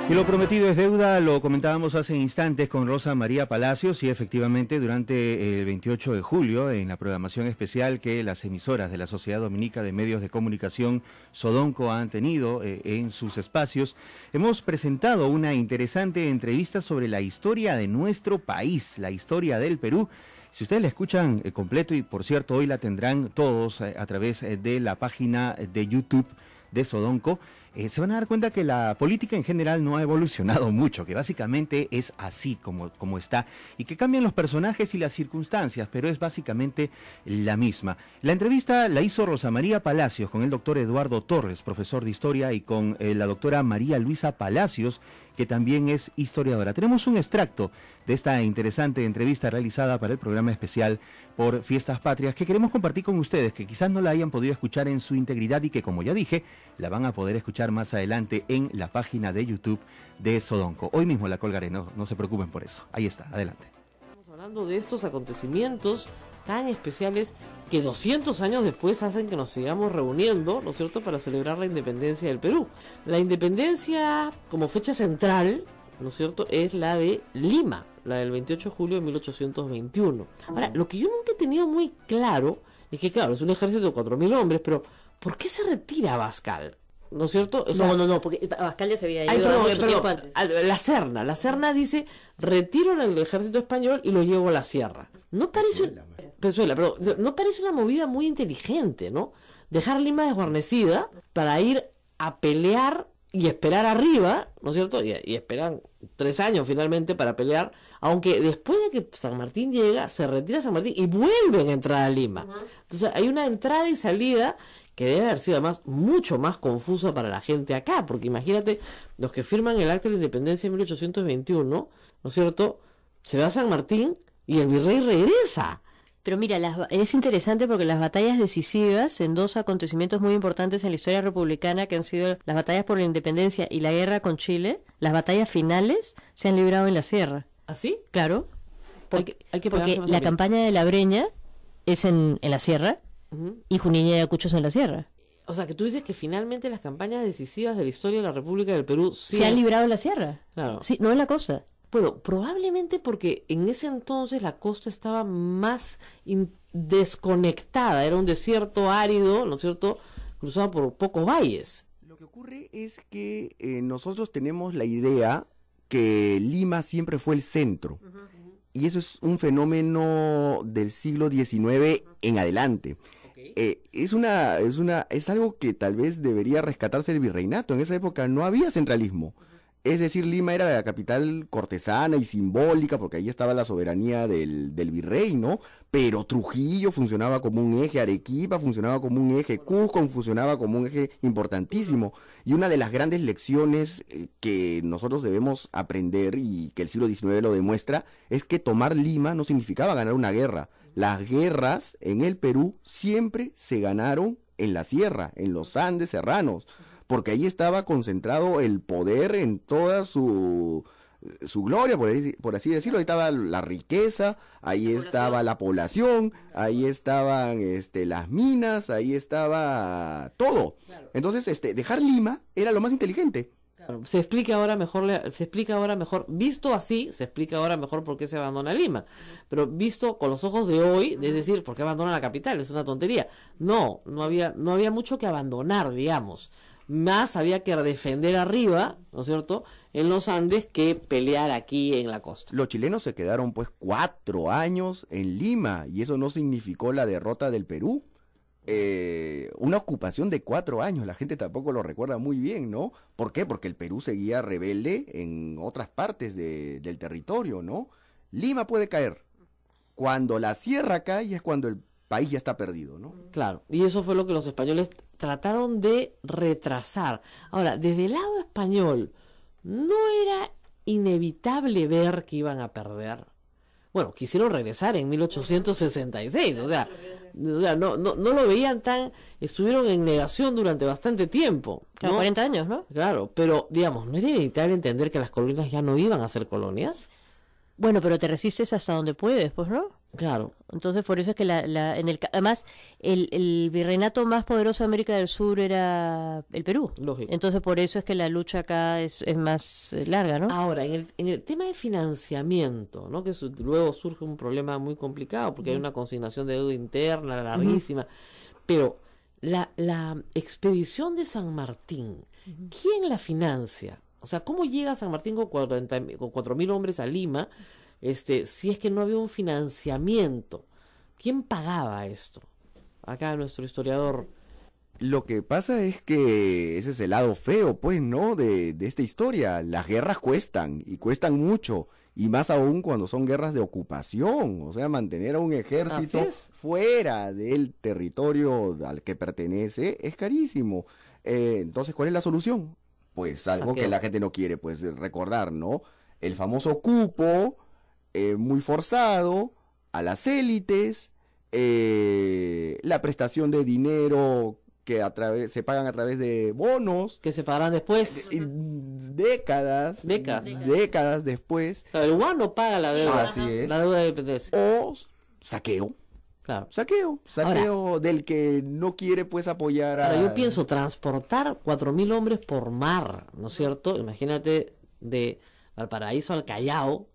Y lo prometido es deuda, lo comentábamos hace instantes con Rosa María Palacios, y efectivamente durante el 28 de julio, en la programación especial que las emisoras de la Sociedad Dominica de Medios de Comunicación, Sodonco, han tenido en sus espacios, hemos presentado una interesante entrevista sobre la historia de nuestro país, la historia del Perú. Si ustedes la escuchan completo, y por cierto hoy la tendrán todos a través de la página de YouTube de Sodonco, se van a dar cuenta que la política en general no ha evolucionado mucho, que básicamente es así como está, y que cambian los personajes y las circunstancias, pero es básicamente la misma. La entrevista la hizo Rosa María Palacios con el doctor Eduardo Torres, profesor de historia, y con la doctora María Luisa Palacios, que también es historiadora. Tenemos un extracto de esta interesante entrevista realizada para el programa especial por Fiestas Patrias, que queremos compartir con ustedes, que quizás no la hayan podido escuchar en su integridad y que, como ya dije, la van a poder escuchar más adelante en la página de YouTube de Sodonco. Hoy mismo la colgaré, no se preocupen por eso. Ahí está, adelante. Estamos hablando de estos acontecimientos tan especiales que 200 años después hacen que nos sigamos reuniendo, ¿no es cierto?, para celebrar la independencia del Perú. La independencia como fecha central, ¿no es cierto?, es la de Lima, la del 28 de julio de 1821. Ahora, lo que yo nunca he tenido muy claro es que, claro, es un ejército de 4.000 hombres, pero ¿por qué se retira Abascal? ¿No es cierto? O sea, no, porque Abascal ya se había ido mucho tiempo antes. La Serna dice, retiro el ejército español y lo llevo a la sierra. No parece pero no parece una movida muy inteligente, ¿no? Dejar Lima desguarnecida para ir a pelear y esperar arriba, ¿no es cierto? Y esperan 3 años finalmente para pelear, aunque después de que San Martín llega, se retira San Martín y vuelven a entrar a Lima. Entonces hay una entrada y salida que debe haber sido además mucho más confusa para la gente acá, porque imagínate, los que firman el acta de la independencia en 1821, ¿no es cierto?, se va a San Martín y el virrey regresa. Pero mira, es interesante porque las batallas decisivas en 2 acontecimientos muy importantes en la historia republicana, que han sido las batallas por la independencia y la guerra con Chile, las batallas finales se han librado en la sierra. ¿Ah, sí? Claro, porque porque la campaña de la Breña es en la sierra, y Junín y Ayacucho es en la sierra. O sea, que tú dices que finalmente las campañas decisivas de la historia de la República del Perú se han librado en la sierra. Claro. Sí, no en la costa. Bueno, probablemente porque en ese entonces la costa estaba más desconectada, era un desierto árido, ¿no es cierto?, cruzado por pocos valles. Lo que ocurre es que nosotros tenemos la idea que Lima siempre fue el centro, y eso es un fenómeno del siglo XIX en adelante. Es algo que tal vez debería rescatarse el virreinato. En esa época no había centralismo. Es decir, Lima era la capital cortesana y simbólica porque ahí estaba la soberanía del virrey, ¿no? Pero Trujillo funcionaba como un eje, Arequipa funcionaba como un eje, Cusco funcionaba como un eje importantísimo. Y una de las grandes lecciones que nosotros debemos aprender, y que el siglo XIX lo demuestra, es que tomar Lima no significaba ganar una guerra. Las guerras en el Perú siempre se ganaron en la sierra, en los Andes serranos, porque ahí estaba concentrado el poder en toda su gloria, por así decirlo. Ahí estaba la riqueza, ahí estaba la población, ahí estaban las minas, ahí estaba todo. Entonces, dejar Lima era lo más inteligente. Claro, se explica ahora mejor, visto así, se explica ahora mejor por qué se abandona Lima. Pero visto con los ojos de hoy, es decir, ¿por qué abandona la capital? Es una tontería. No había mucho que abandonar, digamos. Más había que defender arriba, ¿no es cierto?, en los Andes, que pelear aquí en la costa. Los chilenos se quedaron pues 4 años en Lima, y eso no significó la derrota del Perú. Una ocupación de 4 años, la gente tampoco lo recuerda muy bien, ¿no? ¿Por qué? Porque el Perú seguía rebelde en otras partes del territorio, ¿no? Lima puede caer. Cuando la sierra cae es cuando el país ya está perdido, ¿no? Claro, y eso fue lo que los españoles trataron de retrasar. Ahora, desde el lado español, ¿no era inevitable ver que iban a perder? bueno, quisieron regresar en 1866, o sea, no lo veían tan, estuvieron en negación durante bastante tiempo, ¿no? 40 años, ¿no? Claro, pero digamos, ¿no era inevitable entender que las colonias ya no iban a ser colonias? Bueno, pero te resistes hasta donde puedes, pues, ¿no? Claro. Entonces, por eso es que además, el virreinato más poderoso de América del Sur era el Perú. Lógico. Entonces, por eso es que la lucha acá es más larga, ¿no? Ahora, en el tema de financiamiento, ¿no? Que luego surge un problema muy complicado, porque hay una consignación de deuda interna larguísima, pero la expedición de San Martín, ¿quién la financia? O sea, ¿cómo llega San Martín con 4.000 hombres a Lima, si es que no había un financiamiento? ¿Quién pagaba esto? Acá nuestro historiador. Lo que pasa es que ese es el lado feo, pues, ¿no? De esta historia. Las guerras cuestan, y cuestan mucho, y más aún cuando son guerras de ocupación. O sea, mantener a un ejército fuera del territorio al que pertenece es carísimo. Entonces, ¿cuál es la solución? Pues algo que la gente no quiere, pues, recordar, ¿no? El famoso cupo, muy forzado, a las élites, la prestación de dinero que se pagan a través de bonos. Que se pagarán después. Décadas después. Claro, el guano paga la deuda. Así es. La deuda de dependencia. O saqueo. Claro. Saqueo ahora, del que no quiere, pues, apoyar a... Ahora, yo pienso, transportar 4.000 hombres por mar, ¿no es cierto? Imagínate, de Valparaíso al Callao,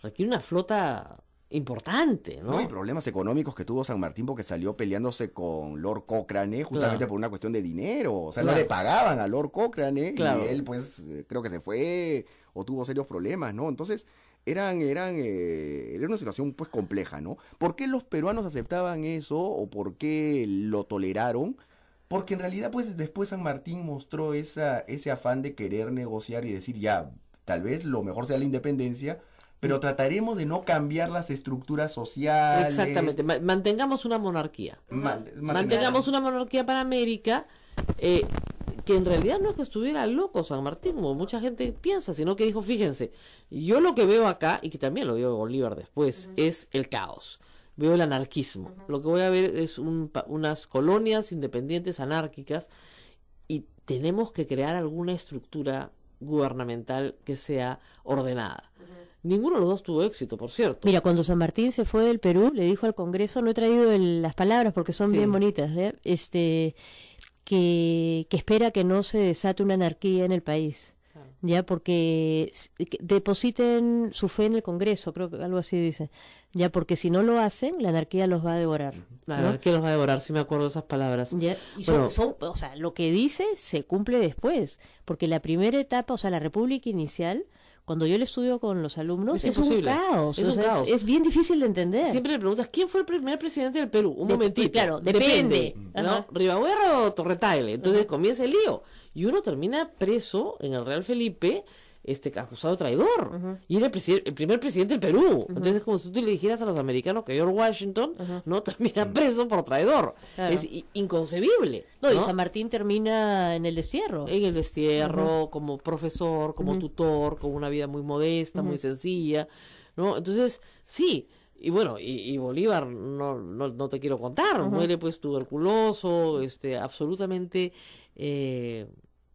requiere una flota importante, ¿no? No, y problemas económicos que tuvo San Martín porque salió peleándose con Lord Cochrane justamente por una cuestión de dinero. O sea, no le pagaban a Lord Cochrane y él, pues, creo que se fue o tuvo serios problemas, ¿no? Entonces, era una situación, pues, compleja, ¿no? ¿Por qué los peruanos aceptaban eso o por qué lo toleraron? Porque en realidad, pues, después San Martín mostró ese afán de querer negociar y decir, ya, tal vez lo mejor sea la independencia, pero trataremos de no cambiar las estructuras sociales. Exactamente, mantengamos una monarquía. Mantengamos una monarquía para América, que en realidad no es que estuviera loco San Martín, como mucha gente piensa, sino que dijo, fíjense, yo lo que veo acá, y que también lo vio Bolívar después, es el caos. Veo el anarquismo. Lo que voy a ver es unas colonias independientes anárquicas, y tenemos que crear alguna estructura gubernamental que sea ordenada. Ninguno de los dos tuvo éxito, por cierto. Mira, cuando San Martín se fue del Perú, le dijo al Congreso, no he traído las palabras porque son bien bonitas, que espera que no se desate una anarquía en el país, ya, porque depositen su fe en el Congreso, creo que algo así dice, ya, porque si no lo hacen, la anarquía los va a devorar. La anarquía los va a devorar, sí me acuerdo de esas palabras. Ya, y o sea, lo que dice se cumple después, porque la primera etapa, o sea, la república inicial, cuando yo le estudio con los alumnos, es un caos. Es bien difícil de entender. Siempre le preguntas, ¿quién fue el primer presidente del Perú? Un momentito. Claro, depende. ¿No? ¿Ribabuerra o Torretagle? Entonces comienza el lío. Y uno termina preso en el Real Felipe, acusado de traidor. Y era el primer presidente del Perú. Entonces es como si tú le dijeras a los americanos que George Washington no termina preso por traidor. Claro. Es inconcebible. No, y San Martín termina en el destierro. En el destierro, como profesor, como tutor, con una vida muy modesta, muy sencilla, ¿no? Entonces, sí. Y bueno, y Bolívar, no te quiero contar, muere pues tuberculoso, absolutamente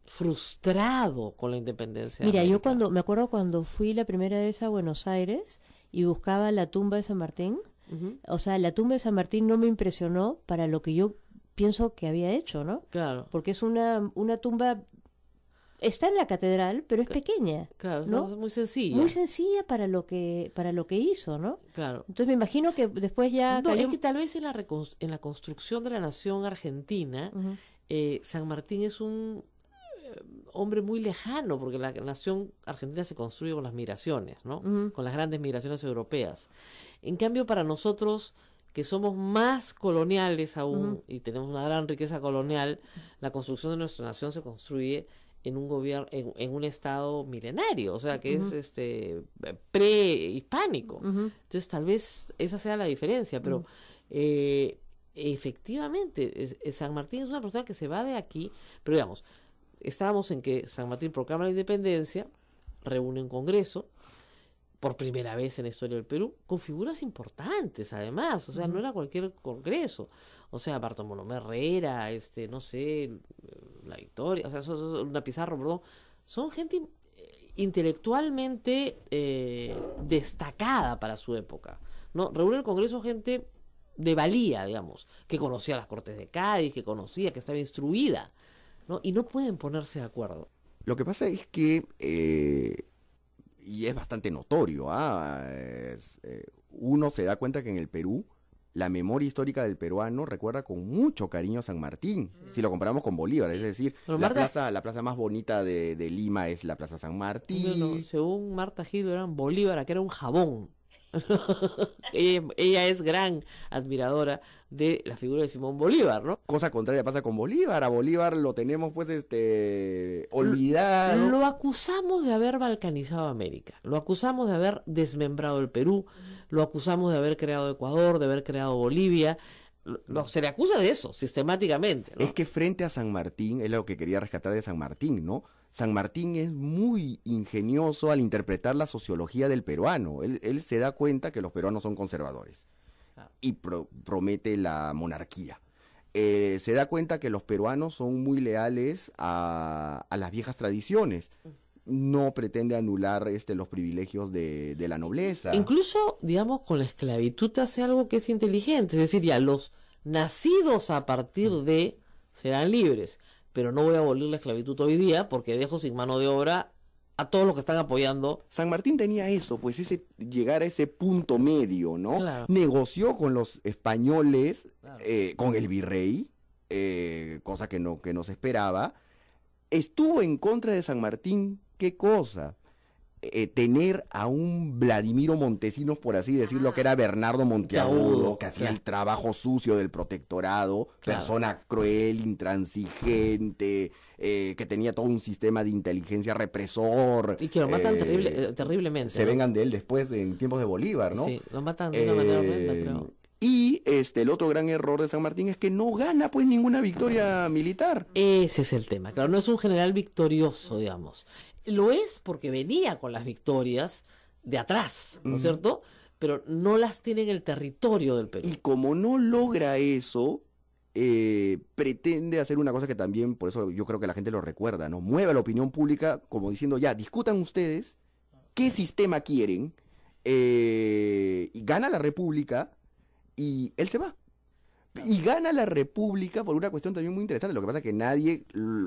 frustrado con la independencia. Mira, yo me acuerdo cuando fui la primera vez a Buenos Aires y buscaba la tumba de San Martín, o sea, la tumba de San Martín no me impresionó para lo que yo pienso que había hecho, ¿no? Claro. Porque es una tumba, está en la catedral, pero es pequeña. Claro, ¿no? Es muy sencilla. Muy sencilla para lo que hizo, ¿no? Claro. Entonces me imagino que después ya... No, es que tal vez en la construcción de la nación argentina, San Martín es un hombre muy lejano, porque la nación argentina se construye con las migraciones, ¿no? Con las grandes migraciones europeas. En cambio, para nosotros, que somos más coloniales aún, y tenemos una gran riqueza colonial, la construcción de nuestra nación se construye en un gobierno, en un estado milenario, o sea, que es prehispánico. Entonces, tal vez esa sea la diferencia, pero efectivamente, San Martín es una persona que se va de aquí, pero digamos, estábamos en que San Martín proclama la independencia, reúne un congreso, por primera vez en la historia del Perú, con figuras importantes además, o sea, no era cualquier congreso, o sea, Bartolomé Herrera, no sé, La Victoria, o sea, una Pizarro, perdón, son gente intelectualmente destacada para su época, ¿no? Reúne el congreso gente de valía, digamos, que conocía las Cortes de Cádiz, que conocía, que estaba instruida, ¿no? Y no pueden ponerse de acuerdo. Lo que pasa es que, y es bastante notorio, uno se da cuenta que en el Perú, la memoria histórica del peruano recuerda con mucho cariño a San Martín, si lo comparamos con Bolívar, es decir, la plaza más bonita de Lima es la Plaza San Martín. No, según Marta Gil, era Bolívar, que era un jabón. ella es gran admiradora de la figura de Simón Bolívar, ¿no? Cosa contraria pasa con Bolívar. A Bolívar lo tenemos pues olvidado. Lo acusamos de haber balcanizado América, lo acusamos de haber desmembrado el Perú, lo acusamos de haber creado Ecuador, de haber creado Bolivia. Se le acusa de eso sistemáticamente, ¿no? Es que frente a San Martín, es lo que quería rescatar de San Martín, ¿no? San Martín es muy ingenioso al interpretar la sociología del peruano. Él se da cuenta que los peruanos son conservadores y promete la monarquía. Se da cuenta que los peruanos son muy leales a las viejas tradiciones. No pretende anular los privilegios de la nobleza. Incluso, digamos, con la esclavitud hace algo que es inteligente. Es decir, ya los nacidos a partir de serán libres. Pero no voy a abolir la esclavitud hoy día porque dejo sin mano de obra a todos los que están apoyando. San Martín tenía eso, pues llegar a ese punto medio, ¿no? Claro. Negoció con los españoles, claro, con el virrey, cosa que no se esperaba. Estuvo en contra de San Martín, ¿qué cosa? Tener a un Vladimiro Montesinos, por así decirlo, que era Bernardo Monteagudo, que hacía el trabajo sucio del protectorado, claro, persona cruel, intransigente, que tenía todo un sistema de inteligencia represor. Y que lo matan terriblemente. Se vengan de él después en tiempos de Bolívar, ¿no? Sí, lo matan de una manera horrenda, creo. Y el otro gran error de San Martín es que no gana pues ninguna victoria militar. Ese es el tema, claro, no es un general victorioso, digamos. Lo es porque venía con las victorias de atrás, ¿no es cierto? Pero no las tiene en el territorio del Perú. Y como no logra eso, pretende hacer una cosa que también, por eso yo creo que la gente lo recuerda, ¿no? Mueve a la opinión pública como diciendo, ya, discutan ustedes qué sistema quieren, y gana la República y él se va. Y gana la República por una cuestión también muy interesante. Lo que pasa es que nadie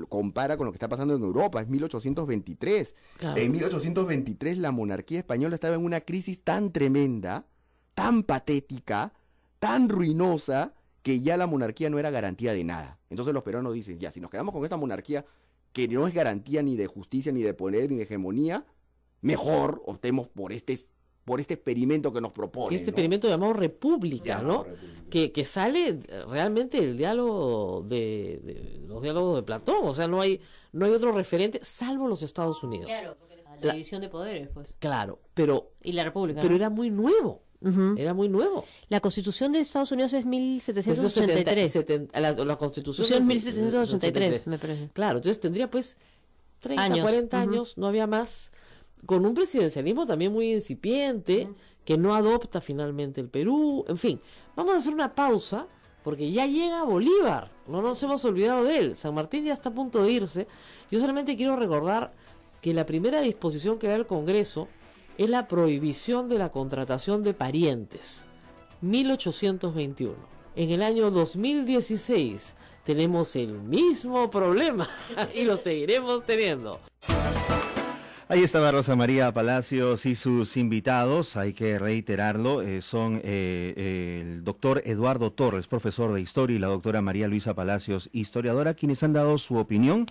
compara con lo que está pasando en Europa. Es 1823. Claro. En 1823 la monarquía española estaba en una crisis tan tremenda, tan patética, tan ruinosa, que ya la monarquía no era garantía de nada. Entonces los peruanos dicen, ya, si nos quedamos con esta monarquía que no es garantía ni de justicia, ni de poder, ni de hegemonía, mejor optemos por este experimento que nos propone. Este experimento llamado República, ¿no? Que sale realmente del diálogo de los diálogos de Platón. O sea, no hay otro referente, salvo los Estados Unidos. Claro, porque la división de poderes, pues. Claro, pero... Y la República. Pero ¿no? era muy nuevo. Era muy nuevo. La Constitución de Estados Unidos es 1783. La Constitución es 1783, me parece. Claro, entonces tendría pues 30, 40 años, no había más, con un presidencialismo también muy incipiente, que no adopta finalmente el Perú. En fin, vamos a hacer una pausa, porque ya llega Bolívar, no nos hemos olvidado de él. San Martín ya está a punto de irse. Yo solamente quiero recordar que la primera disposición que da el Congreso es la prohibición de la contratación de parientes, 1821. En el año 2016 tenemos el mismo problema y lo seguiremos teniendo. Ahí estaba Rosa María Palacios y sus invitados, hay que reiterarlo, son el doctor Eduardo Torres, profesor de Historia, y la doctora María Luisa Palacios, historiadora, quienes han dado su opinión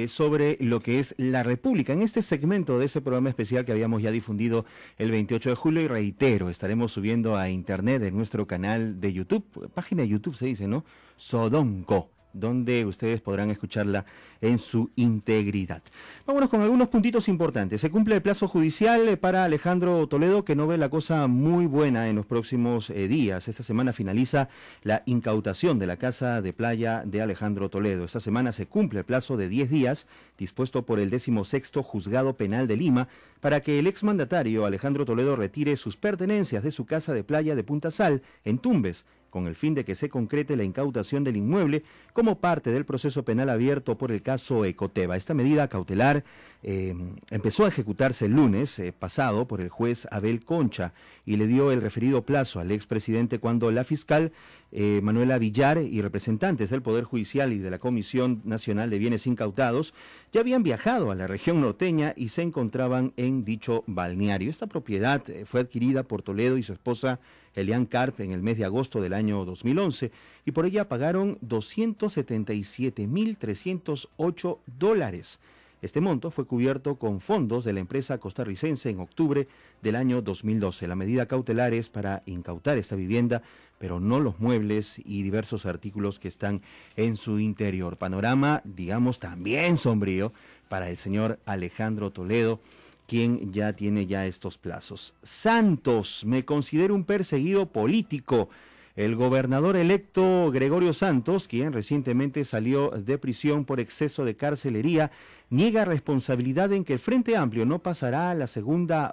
sobre lo que es la República en este segmento de ese programa especial que habíamos ya difundido el 28 de julio, y reitero, estaremos subiendo a internet en nuestro canal de YouTube, página de YouTube se dice, ¿no? Sodomco. donde ustedes podrán escucharla en su integridad. Vámonos con algunos puntitos importantes. Se cumple el plazo judicial para Alejandro Toledo, que no ve la cosa muy buena en los próximos días. Esta semana finaliza la incautación de la casa de playa de Alejandro Toledo. Esta semana se cumple el plazo de 10 días dispuesto por el 16º Juzgado Penal de Lima para que el exmandatario Alejandro Toledo retire sus pertenencias de su casa de playa de Punta Sal, en Tumbes, con el fin de que se concrete la incautación del inmueble como parte del proceso penal abierto por el caso Ecoteva. Esta medida cautelar empezó a ejecutarse el lunes pasado por el juez Abel Concha y le dio el referido plazo al expresidente cuando la fiscal Manuela Villar y representantes del Poder Judicial y de la Comisión Nacional de Bienes Incautados ya habían viajado a la región norteña y se encontraban en dicho balneario. Esta propiedad fue adquirida por Toledo y su esposa Elian Karp en el mes de agosto del año 2011 y por ella pagaron $277,308. Este monto fue cubierto con fondos de la empresa costarricense en octubre del año 2012. La medida cautelar es para incautar esta vivienda, pero no los muebles y diversos artículos que están en su interior. Panorama, digamos, también sombrío para el señor Alejandro Toledo, quien ya tiene estos plazos. Santos, me considero un perseguido político. El gobernador electo Gregorio Santos, quien recientemente salió de prisión por exceso de carcelería, niega responsabilidad en que el Frente Amplio no pasará a la segunda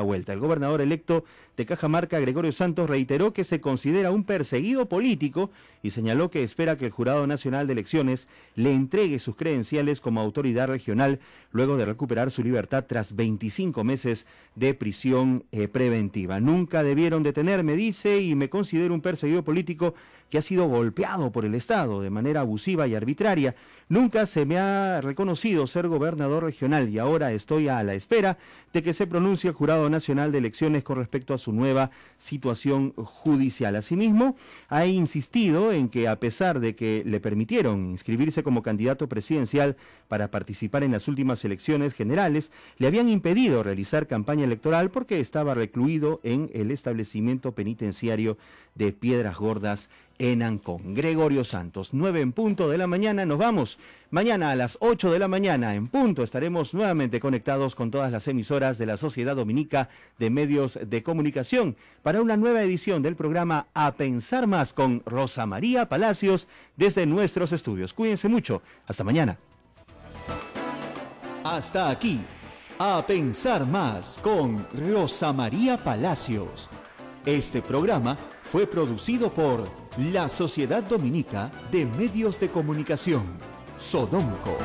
vuelta. El gobernador electo de Cajamarca, Gregorio Santos, reiteró que se considera un perseguido político y señaló que espera que el Jurado Nacional de Elecciones le entregue sus credenciales como autoridad regional luego de recuperar su libertad tras 25 meses de prisión preventiva. Nunca debieron detenerme, dice, y me considero un perseguido político que ha sido golpeado por el Estado de manera abusiva y arbitraria. Nunca se me ha reconocido ser gobernador regional y ahora estoy a la espera de que se pronuncie el Jurado Nacional de Elecciones con respecto a su nueva situación judicial. Asimismo, ha insistido en que a pesar de que le permitieron inscribirse como candidato presidencial para participar en las últimas elecciones generales, le habían impedido realizar campaña electoral porque estaba recluido en el establecimiento penitenciario de Piedras Gordas en Ancón. Gregorio Santos, 9:00 a.m, nos vamos. Mañana a las 8 de la mañana en punto estaremos nuevamente conectados con todas las emisoras de la Sociedad Dominica de Medios de Comunicación para una nueva edición del programa A Pensar Más con Rosa María Palacios desde nuestros estudios. Cuídense mucho. Hasta mañana. Hasta aquí, A Pensar Más con Rosa María Palacios. Este programa fue producido por la Sociedad Dominica de Medios de Comunicación, Sodomco.